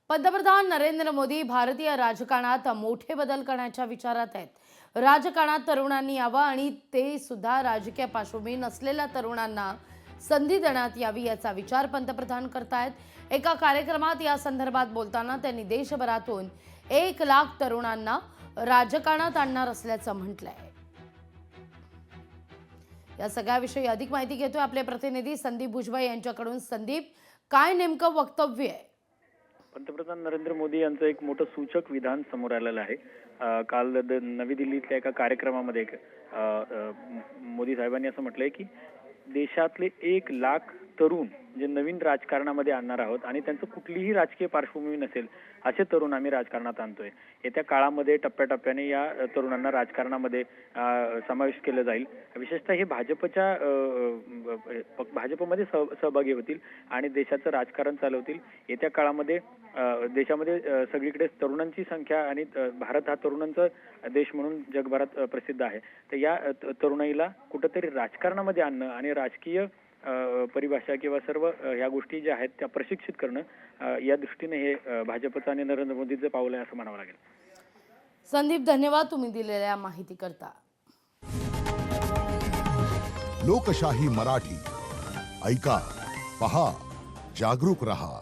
पंतप्रधान नरेंद्र मोदी भारतीय राजकारणात मोठे बदल करण्याच्या विचारात आहेत। राजकारणात तरुणांनी यावं आणि ते सुद्धा राजकीय पार्श्वभूमी नसलेल्या तरुणांना संधी देण्यात यावी याचा विचार पंतप्रधान करतायत। एका कार्यक्रमात या संदर्भात बोलताना त्यांनी देशभरातून 1 लाख तरुणांना राजकारणात आणणार असल्याचं म्हटलंय। या सगळ्याविषयी अधिक माहिती घेतोय आपले प्रतिनिधी संदीप भुजबळ यांच्याकडून। संदीप, काय नेमकं वक्तव्य आहे? पंतप्रधान नरेंद्र मोदी यांचं एक मोठं सूचक विधान समोर आलेलं आहे। काल नवी दिल्लीतल्या एका कार्यक्रमामध्ये मोदी साहेबांनी असं म्हटलंय की देशातले 1 लाख तरुण जे नवीन राजकारणामध्ये आणणार आहोत आणि त्यांचं कुठलीही राजकीय पार्श्वभूमी नसेल असे तरुण आम्ही राजकारणात आणतोय। येत्या काळामध्ये टप्प्याटप्प्याने या तरुणांना राजकारणामध्ये समावेश केलं जाईल। विशेषतः हे भाजपमध्ये सहभागी होतील आणि देशाचं राजकारण चालवतील। येत्या काळामध्ये देशामध्ये सगळीकडे तरुणांची संख्या आणि भारत हा तरुणांचा देश म्हणून जगभरात प्रसिद्ध आहे। तर या तरुणाईला कुठेतरी राजकारणामध्ये आणणं आणि राजकीय परिभाषा किंवा सर्व ह्या गोष्टी ज्या आहेत त्या प्रशिक्षित करणं या दृष्टीने हे भाजपचं आणि नरेंद्र मोदींचं पाऊल आहे असं म्हणावं लागेल। संदीप, धन्यवाद तुम्ही दिलेल्या माहिती करता। लोकशाही मराठी ऐका, पहा, जागरूक रहा।